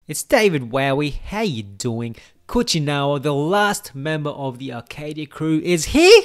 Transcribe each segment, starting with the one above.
It's David Wowee, how you doing? Kuchinawa, the last member of the Arcadia crew, is here!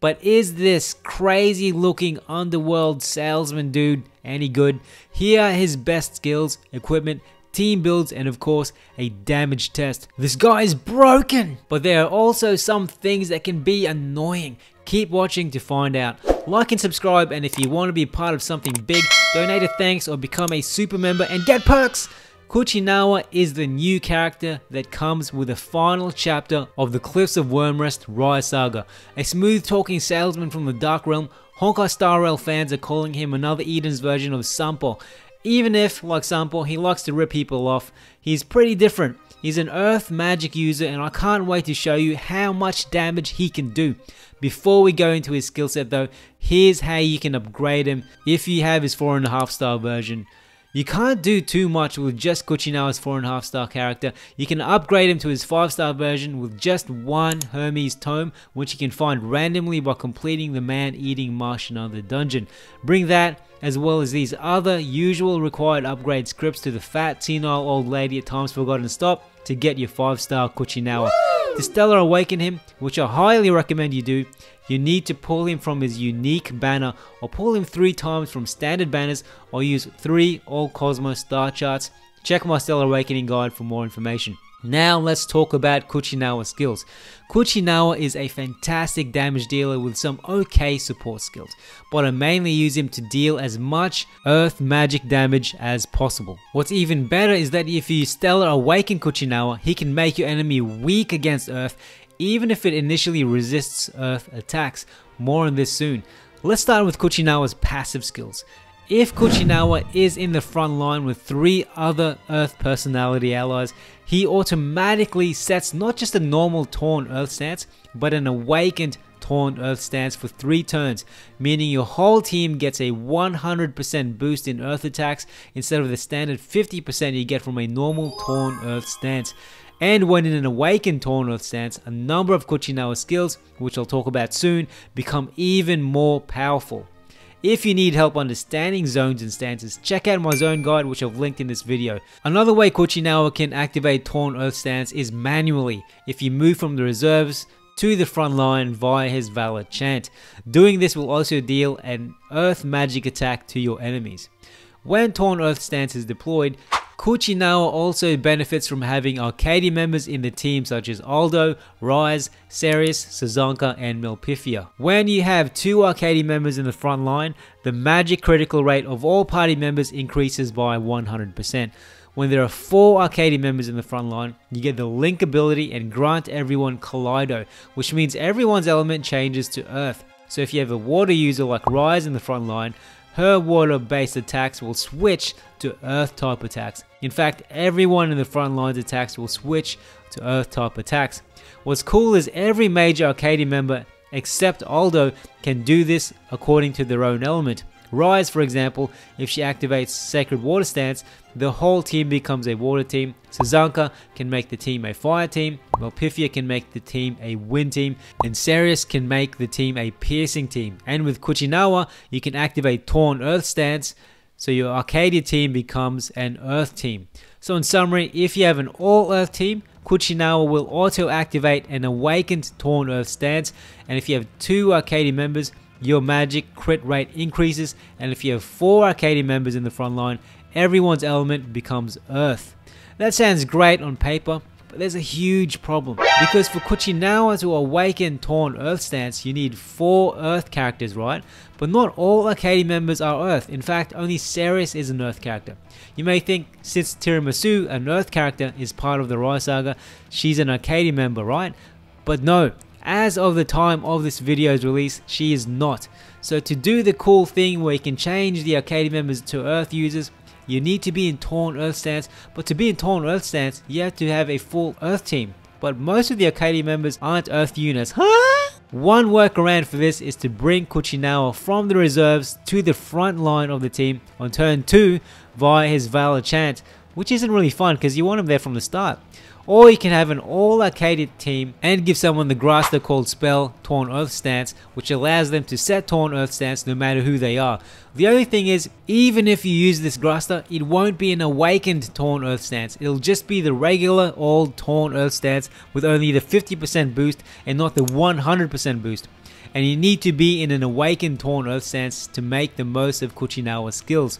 But is this crazy looking underworld salesman dude any good? Here are his best skills, equipment, team builds, and of course, a damage test. This guy is broken! But there are also some things that can be annoying. Keep watching to find out. Like and subscribe, and if you want to be part of something big, donate a thanks or become a super member and get perks! Kuchinawa is the new character that comes with the final chapter of the Cliffs of Wyrmrest Rise Saga. A smooth talking salesman from the Darkrealm, Honkai Star Rail fans are calling him another Eden's version of Sampo. Even if, like Sampo, he likes to rip people off, he's pretty different. He's an earth magic user and I can't wait to show you how much damage he can do. Before we go into his skill set though, here's how you can upgrade him if you have his 4.5 star version. You can't do too much with just Kuchinawa's 4.5 star character. You can upgrade him to his 5-star version with just one Hermes tome, which you can find randomly by completing the man-eating Martian under dungeon. Bring that, as well as these other usual required upgrade scripts to the fat, senile old lady at Time's Forgotten Stop to get your 5-star Kuchinawa. To stellar awaken him, which I highly recommend you do, you need to pull him from his unique banner or pull him 3 times from standard banners or use 3 All Cosmos star charts. Check my Stellar Awakening guide for more information. Now let's talk about Kuchinawa's skills. Kuchinawa is a fantastic damage dealer with some okay support skills, but I mainly use him to deal as much earth magic damage as possible. What's even better is that if you Stellar Awaken Kuchinawa, he can make your enemy weak against earth even if it initially resists earth attacks. More on this soon. Let's start with Kuchinawa's passive skills. If Kuchinawa is in the front line with 3 other earth personality allies, he automatically sets not just a normal Torn Earth stance, but an awakened Torn Earth stance for 3 turns, meaning your whole team gets a 100% boost in earth attacks instead of the standard 50% you get from a normal Torn Earth stance. And when in an awakened Torn Earth stance, a number of Kuchinawa skills, which I'll talk about soon, become even more powerful. If you need help understanding zones and stances, check out my zone guide, which I've linked in this video. Another way Kuchinawa can activate Torn Earth stance is manually, if you move from the reserves to the front line via his Valor chant. Doing this will also deal an earth magic attack to your enemies. When Torn Earth stance is deployed, Kuchinawa also benefits from having Arcadia members in the team such as Aldo, Rise, Ceres, Sazanka, and Melpifia. When you have 2 Arcadia members in the front line, the magic critical rate of all party members increases by 100%. When there are 4 Arcadia members in the front line, you get the Link ability and grant everyone Kaleido, which means everyone's element changes to Earth. So if you have a water user like Rise in the front line, her water-based attacks will switch to Earth-type attacks. In fact, everyone in the front line's attacks will switch to Earth-type attacks. What's cool is every major Arcadia member except Aldo can do this according to their own element. Rise, for example, if she activates Sacred Water stance, the whole team becomes a water team. Sazanka can make the team a fire team, Melpifia can make the team a wind team, and Ceres can make the team a piercing team. And with Kuchinawa, you can activate Torn Earth stance, so your Arcadia team becomes an Earth team. So in summary, if you have an all-Earth team, Kuchinawa will auto-activate an awakened Torn Earth stance, and if you have 2 Arcadia members, your magic crit rate increases, and if you have 4 Arcadia members in the front line, everyone's element becomes Earth. That sounds great on paper, but there's a huge problem. Because for Kuchinawa to awaken Torn Earth stance, you need 4 Earth characters, right? But not all Arcadia members are Earth. In fact, only Ceres is an Earth character. You may think, since Tiramisu, an Earth character, is part of the Rise Saga, she's an Arcadia member, right? But no. As of the time of this video's release, she is not. So to do the cool thing where you can change the Arcadia members to Earth users, you need to be in Torn Earth stance, but to be in Torn Earth stance, you have to have a full Earth team. But most of the Arcadia members aren't Earth units, huh? One workaround for this is to bring Kuchinawa from the reserves to the front line of the team on turn 2 via his Valor chant. which isn't really fun because you want them there from the start. Or you can have an all-Arcadia team and give someone the Grasta called Spell Torn Earth Stance, which allows them to set Torn Earth Stance no matter who they are. The only thing is, even if you use this Grasta, it won't be an awakened Torn Earth Stance. It'll just be the regular old Torn Earth Stance with only the 50% boost and not the 100% boost. And you need to be in an awakened Torn Earth Stance to make the most of Kuchinawa's skills.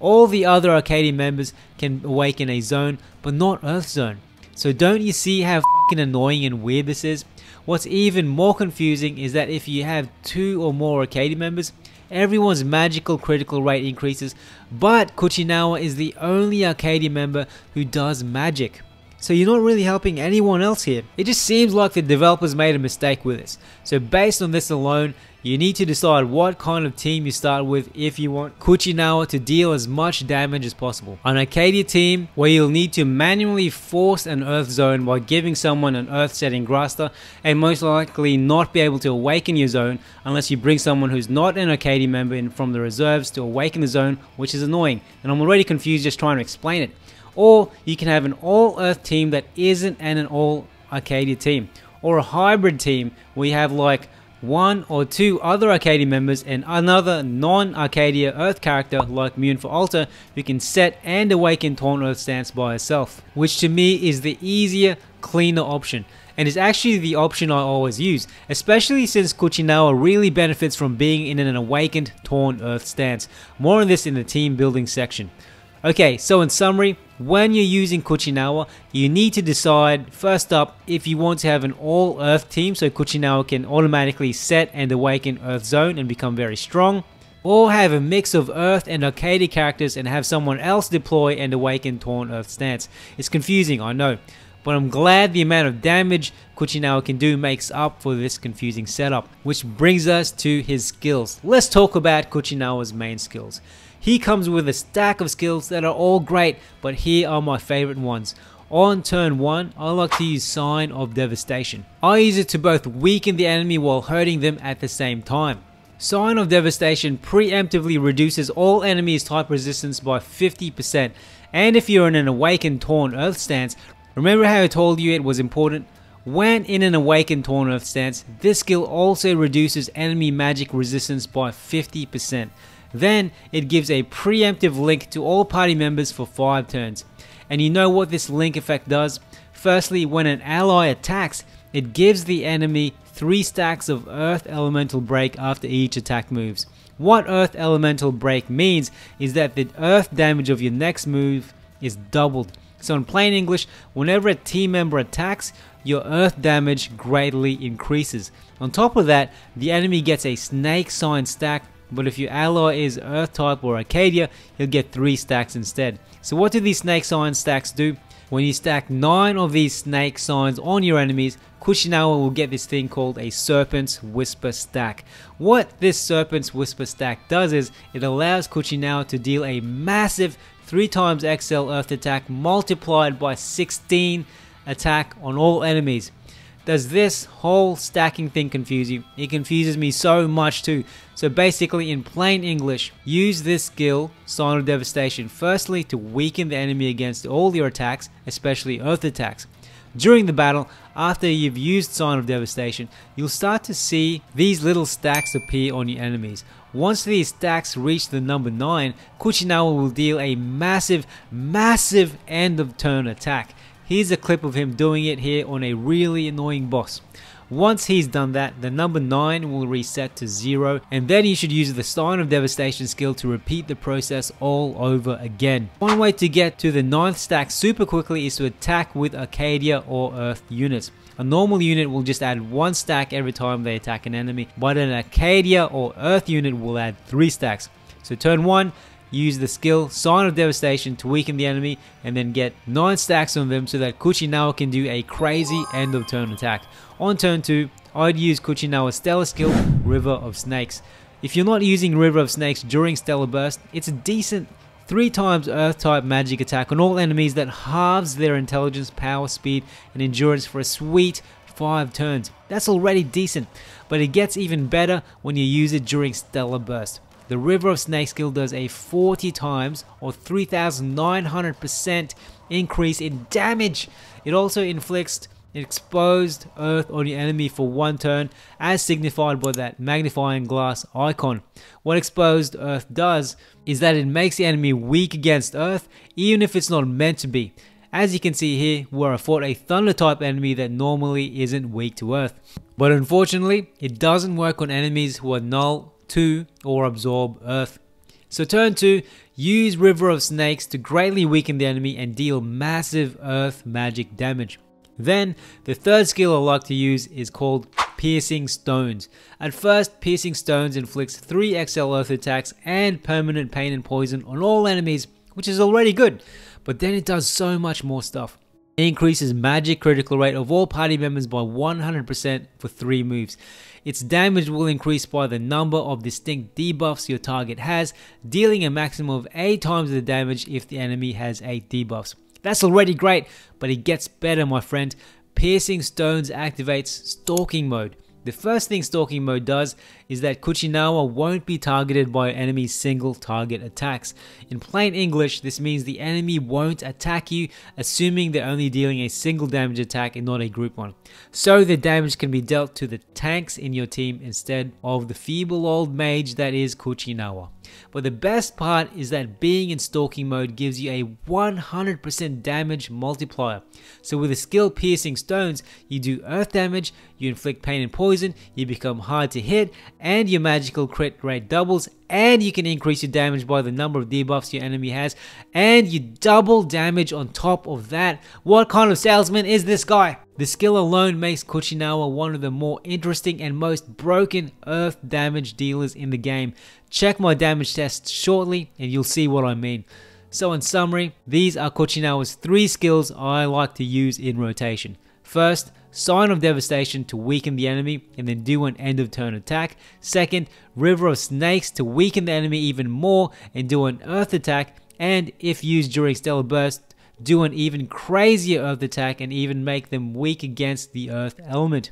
All the other Arcadia members can awaken a zone, but not Earth Zone. So don't you see how f***ing annoying and weird this is? What's even more confusing is that if you have 2 or more Arcadia members, everyone's magical critical rate increases, but Kuchinawa is the only Arcadia member who does magic. So you're not really helping anyone else here. It just seems like the developers made a mistake with this. So based on this alone, you need to decide what kind of team you start with if you want Kuchinawa to deal as much damage as possible. An Arcadia team where you'll need to manually force an Earth Zone by giving someone an Earth setting Grasta, and most likely not be able to awaken your zone unless you bring someone who's not an Arcadia member in from the reserves to awaken the zone, which is annoying, and I'm already confused just trying to explain it. Or you can have an all-Earth team that isn't an all-Arcadia team, or a hybrid team where you have like 1 or 2 other Arcadia members and another non-Arcadia Earth character like Mune for Alter who can set and awaken Torn Earth Stance by herself, which to me is the easier, cleaner option, and is actually the option I always use, especially since Kuchinawa really benefits from being in an awakened Torn Earth Stance. More on this in the team building section. Okay, so in summary, when you're using Kuchinawa, you need to decide first up if you want to have an all-Earth team so Kuchinawa can automatically set and awaken Earth Zone and become very strong, or have a mix of Earth and Arcadia characters and have someone else deploy and awaken Torn Earth Stance. It's confusing, I know, but I'm glad the amount of damage Kuchinawa can do makes up for this confusing setup, which brings us to his skills. Let's talk about Kuchinawa's main skills. He comes with a stack of skills that are all great, but here are my favorite ones. On turn 1, I like to use Sign of Devastation. I use it to both weaken the enemy while hurting them at the same time. Sign of Devastation preemptively reduces all enemies type resistance by 50%, and if you're in an awakened Torn Earth stance, remember how I told you it was important? When in an awakened Torn Earth stance, this skill also reduces enemy magic resistance by 50%. Then it gives a preemptive link to all party members for 5 turns. And you know what this link effect does? Firstly, when an ally attacks, it gives the enemy 3 stacks of Earth Elemental Break after each attack moves. What Earth Elemental Break means is that the Earth damage of your next move is doubled. So in plain English, whenever a team member attacks, your Earth damage greatly increases. On top of that, the enemy gets a Snake Sign stack, but if your ally is Earth type or Arcadia, he'll get 3 stacks instead. So what do these Snake Sign stacks do? When you stack 9 of these Snake Signs on your enemies, Kuchinawa will get this thing called a Serpent's Whisper stack. What this Serpent's Whisper stack does is, it allows Kuchinawa to deal a massive 3 times XL Earth attack multiplied by 16 attack on all enemies. Does this whole stacking thing confuse you? It confuses me so much too. So basically, in plain English, use this skill, Sign of Devastation, firstly to weaken the enemy against all your attacks, especially Earth attacks. During the battle, after you've used Sign of Devastation, you'll start to see these little stacks appear on your enemies. Once these stacks reach the number 9, Kuchinawa will deal a massive end of turn attack. Here's a clip of him doing it here on a really annoying boss. Once he's done that, the number 9 will reset to 0, and then you should use the Sign of Devastation skill to repeat the process all over again. One way to get to the 9th stack super quickly is to attack with Arcadia or Earth units. A normal unit will just add 1 stack every time they attack an enemy, but an Arcadia or Earth unit will add 3 stacks. So turn 1, use the skill Sign of Devastation to weaken the enemy and then get 9 stacks on them so that Kuchinawa can do a crazy end of turn attack. On turn 2, I'd use Kuchinawa's stellar skill, River of Snakes. If you're not using River of Snakes during Stellar Burst, it's a decent 3 times Earth type magic attack on all enemies that halves their intelligence, power, speed and endurance for a sweet 5 turns. That's already decent, but it gets even better when you use it during Stellar Burst. The River of Snake skill does a 40 times or 3,900% increase in damage. It also inflicts exposed earth on your enemy for 1 turn, as signified by that magnifying glass icon. What exposed earth does is that it makes the enemy weak against earth, even if it's not meant to be. As you can see here, where I fought a thunder type enemy that normally isn't weak to earth. But unfortunately, it doesn't work on enemies who are null to or absorb earth. So turn 2, use River of Snakes to greatly weaken the enemy and deal massive earth magic damage. Then, the third skill I like to use is called Piercing Stones. At first, Piercing Stones inflicts 3 XL earth attacks and permanent pain and poison on all enemies, which is already good, but then it does so much more stuff. It increases magic critical rate of all party members by 100% for 3 moves. Its damage will increase by the number of distinct debuffs your target has, dealing a maximum of 8 times the damage if the enemy has 8 debuffs. That's already great, but it gets better, my friend. Piercing Stones activates Stalking mode. The first thing Stalking mode does is that Kuchinawa won't be targeted by enemy's single target attacks. In plain English, this means the enemy won't attack you, assuming they're only dealing a single damage attack and not a group one. So the damage can be dealt to the tanks in your team instead of the feeble old mage that is Kuchinawa. But the best part is that being in Stalking mode gives you a 100% damage multiplier. So with the skill Piercing Stones, you do earth damage, you inflict pain and poison, you become hard to hit, and your magical crit rate doubles, and you can increase your damage by the number of debuffs your enemy has, and you double damage on top of that. What kind of salesman is this guy? The skill alone makes Kuchinawa one of the more interesting and most broken earth damage dealers in the game. Check my damage tests shortly and you'll see what I mean. So in summary, these are Kuchinawa's 3 skills I like to use in rotation. First, Sign of Devastation to weaken the enemy and then do an end of turn attack. Second, River of Snakes to weaken the enemy even more and do an earth attack, and if used during Stellar Burst, do an even crazier earth attack and even make them weak against the earth element.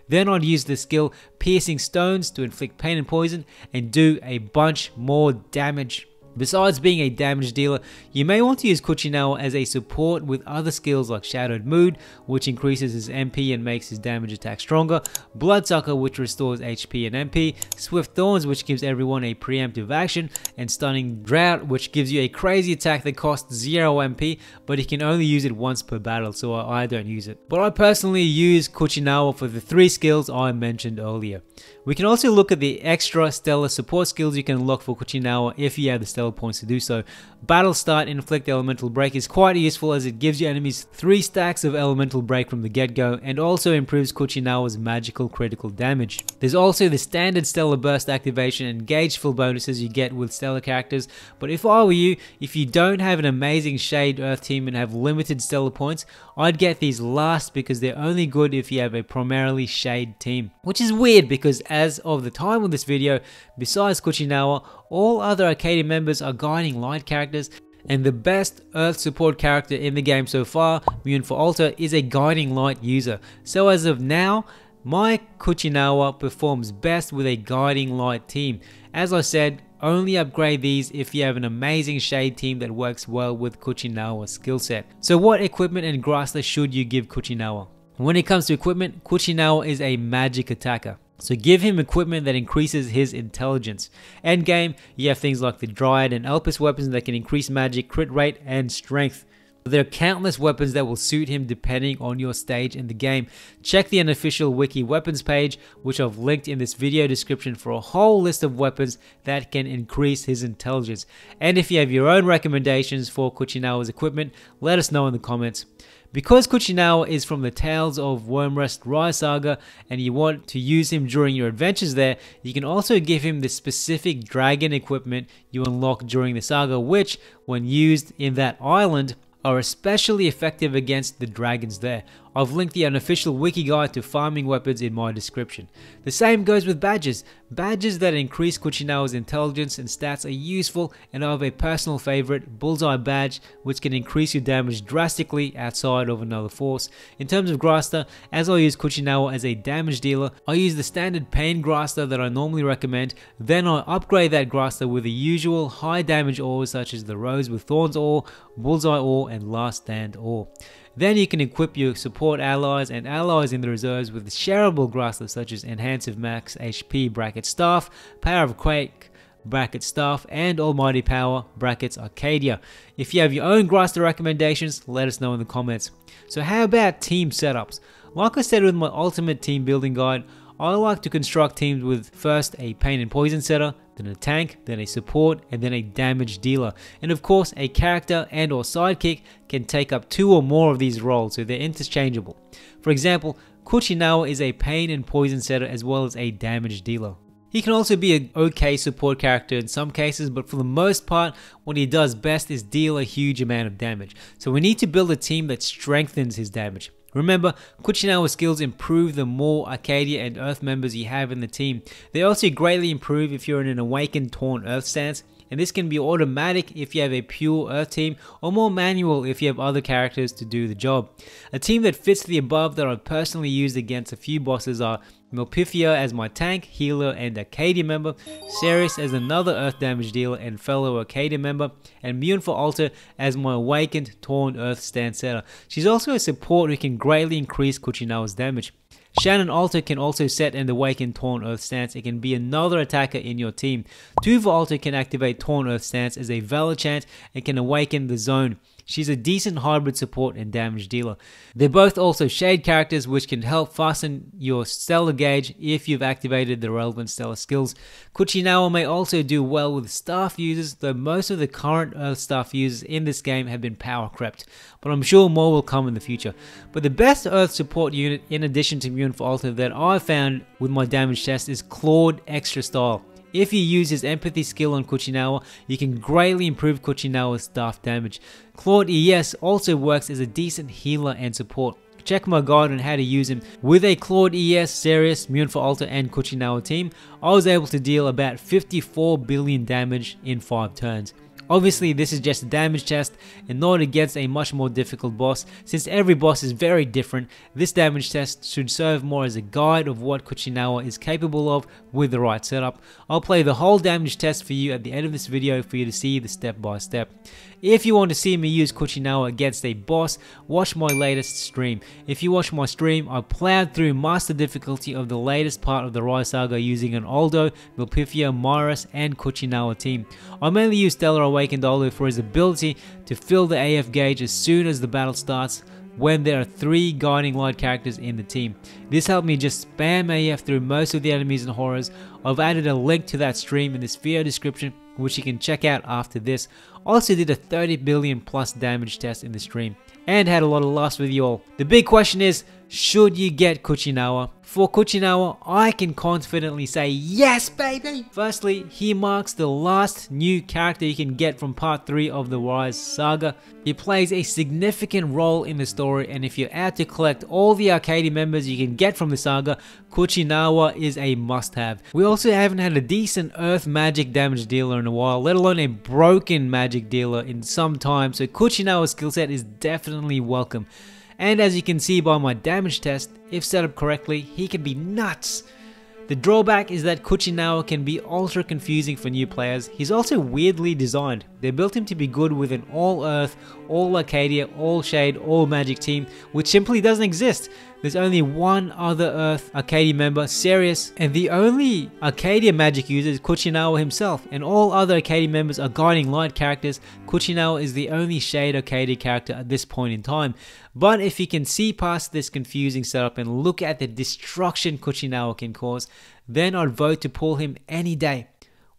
Then I'd use the skill Piercing Stones to inflict pain and poison and do a bunch more damage. Besides being a damage dealer, you may want to use Kuchinawa as a support with other skills like Shadowed Mood, which increases his MP and makes his damage attack stronger, Bloodsucker, which restores HP and MP, Swift Thorns, which gives everyone a preemptive action, and Stunning Drought, which gives you a crazy attack that costs 0 MP, but you can only use it once per battle, so I don't use it. But I personally use Kuchinawa for the 3 skills I mentioned earlier. We can also look at the extra stellar support skills you can unlock for Kuchinawa if you have the stellar points to do so. Battle Start Inflict Elemental Break is quite useful as it gives your enemies 3 stacks of Elemental Break from the get-go and also improves Kuchinawa's magical critical damage. There's also the standard Stellar Burst activation and gauge-full bonuses you get with stellar characters, but if I were you, if you don't have an amazing Shade Earth team and have limited stellar points, I'd get these last because they're only good if you have a primarily Shade team. Which is weird because as of the time of this video, besides Kuchinawa, all other Arcadia members are Guiding Light characters, and the best Earth support character in the game so far, Mune for Alter, is a Guiding Light user. So as of now, my Kuchinawa performs best with a Guiding Light team. As I said, only upgrade these if you have an amazing Shade team that works well with Kuchinawa's skill set. So what equipment and Grasta should you give Kuchinawa? When it comes to equipment, Kuchinawa is a magic attacker. So give him equipment that increases his intelligence. Endgame, you have things like the Dryad and Elpis weapons that can increase magic, crit rate, and strength. There are countless weapons that will suit him depending on your stage in the game. Check the unofficial wiki weapons page, which I've linked in this video description for a whole list of weapons that can increase his intelligence. And if you have your own recommendations for Kuchinawa's equipment, let us know in the comments. Because Kuchinawa is from the Tales of Wormrest Rise saga and you want to use him during your adventures there, you can also give him the specific dragon equipment you unlock during the saga, which, when used in that island, are especially effective against the dragons there. I've linked the unofficial wiki guide to farming weapons in my description. The same goes with badges. Badges that increase Kuchinawa's intelligence and stats are useful, and I have a personal favorite, Bullseye badge, which can increase your damage drastically outside of another force. In terms of Grasta, as I use Kuchinawa as a damage dealer, I use the standard pain Grasta that I normally recommend, then I upgrade that Grasta with the usual high damage ores such as the Rose with Thorns ore, Bullseye ore, and Last Stand ore. Then you can equip your support allies and allies in the reserves with shareable Grasta such as Enhansive Max HP bracket Staff, Power of Quake bracket Staff, and Almighty Power brackets Arcadia. If you have your own Grasta recommendations, let us know in the comments. So how about team setups? Like I said with my ultimate team building guide, I like to construct teams with first a pain and poison setter, then a tank, then a support, and then a damage dealer. And of course, a character and or sidekick can take up 2 or more of these roles, so they're interchangeable. For example, Kuchinawa is a pain and poison setter as well as a damage dealer. He can also be an okay support character in some cases, but for the most part, what he does best is deal a huge amount of damage. So we need to build a team that strengthens his damage. Remember, Kuchinawa skills improve the more Arcadia and Earth members you have in the team. They also greatly improve if you're in an awakened Torn Earth stance, and this can be automatic if you have a pure Earth team, or more manual if you have other characters to do the job. A team that fits the above that I've personally used against a few bosses are Melpifia as my tank, healer, and Arcadia member, Ceres as another Earth damage dealer and fellow Arcadia member, and Mune for Alter as my awakened Torn Earth stance setter. She's also a support who can greatly increase Kuchinawa's damage. Shannon Alter can also set and awaken Torn Earth stance. It can be another attacker in your team. Tuva Alter can activate Torn Earth stance as a Valor chant and can awaken the zone. She's a decent hybrid support and damage dealer. They're both also shade characters which can help fasten your stellar gauge if you've activated the relevant stellar skills. Kuchinawa may also do well with staff users, though most of the current Earth staff users in this game have been power crept, but I'm sure more will come in the future. But the best Earth support unit in addition to Mune for Alter that I've found with my damage test is Claude Extra Style. If you use his empathy skill on Kuchinawa, you can greatly improve Kuchinawa's staff damage. Claude ES also works as a decent healer and support. Check my guide on how to use him. With a Claude ES, Ceres, Mune for Alter, and Kuchinawa team, I was able to deal about 54 billion damage in 5 turns. Obviously, this is just a damage test and not against a much more difficult boss. Since every boss is very different, this damage test should serve more as a guide of what Kuchinawa is capable of with the right setup. I'll play the whole damage test for you at the end of this video for you to see the step by step. If you want to see me use Kuchinawa against a boss, watch my latest stream. If you watch my stream, I plowed through master difficulty of the latest part of the Rise Saga using an Aldo, Melpifia, Myris, and Kuchinawa team. I mainly use Stellar Awakened Aldo for his ability to fill the AF gauge as soon as the battle starts when there are 3 guiding light characters in the team. This helped me just spam AF through most of the enemies and horrors. I've added a link to that stream in this video description, which you can check out after this. I also did a 30 billion plus damage test in the stream and had a lot of laughs with you all. The big question is, should you get Kuchinawa? For Kuchinawa, I can confidently say yes, baby! Firstly, he marks the last new character you can get from part 3 of the Rise Saga. He plays a significant role in the story, and if you're out to collect all the Arcadia members you can get from the saga, Kuchinawa is a must-have. We also haven't had a decent Earth magic damage dealer in a while, let alone a broken magic dealer in some time, so Kuchinawa's skillset is definitely welcome. And as you can see by my damage test, if set up correctly, he can be nuts. The drawback is that Kuchinawa can be ultra confusing for new players. He's also weirdly designed. They built him to be good with an all Earth, all Arcadia, all Shade, all Magic team, which simply doesn't exist. There's only one other Earth Arcadia member, Ceres, and the only Arcadia magic user is Kuchinawa himself, and all other Arcadia members are guiding light characters. Kuchinawa is the only Shade Arcadia character at this point in time. But if you can see past this confusing setup and look at the destruction Kuchinawa can cause, then I'd vote to pull him any day.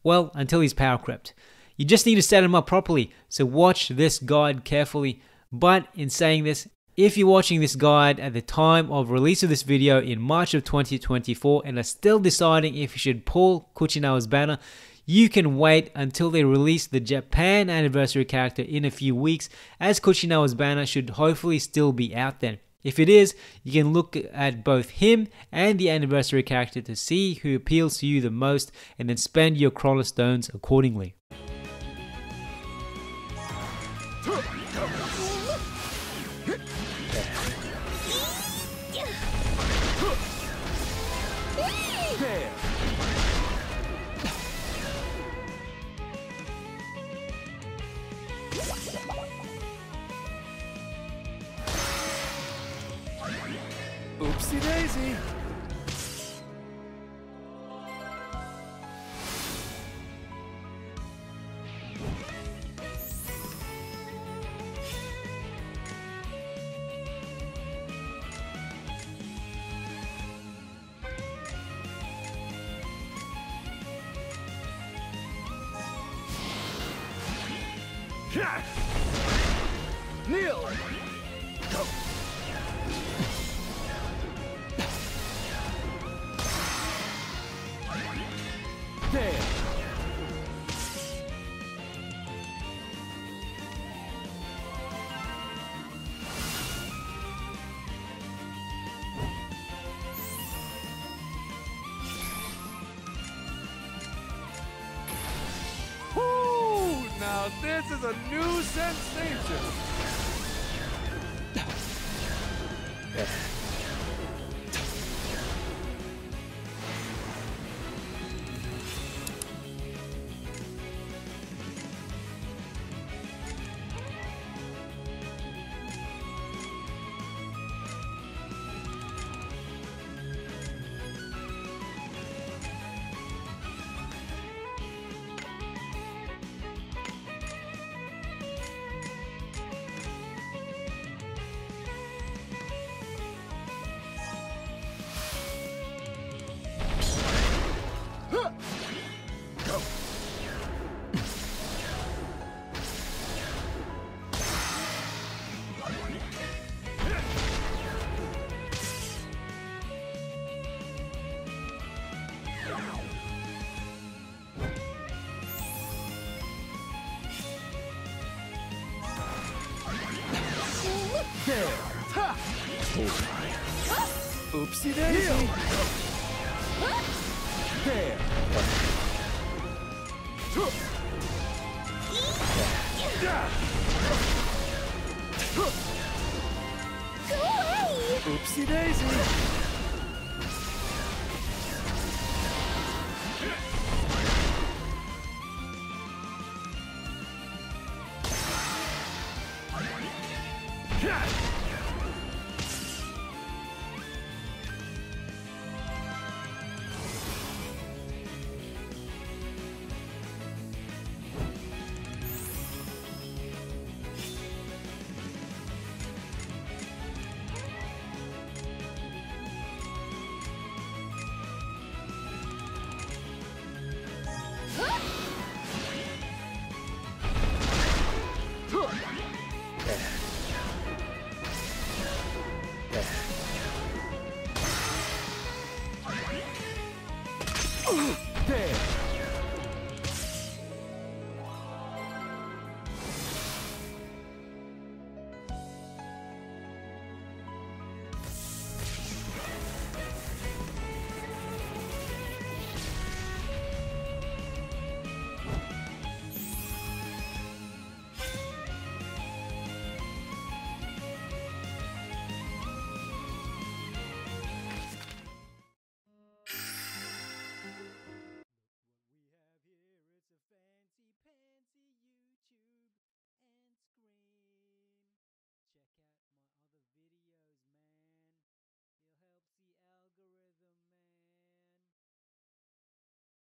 Well, until he's power crept. You just need to set him up properly, so watch this guide carefully. But in saying this, if you're watching this guide at the time of release of this video in March of 2024 and are still deciding if you should pull Kuchinawa's banner, You can wait until they release the Japan anniversary character in a few weeks, as Kuchinawa's banner should hopefully still be out then. If it is, you can look at both him and the anniversary character to see who appeals to you the most and then spend your Chrono Stones accordingly. Oopsie daisy. Kneel. Go. There. Woo! Now this is a new sensation. There. Ha. Oopsie daisy. There. Oopsie daisy.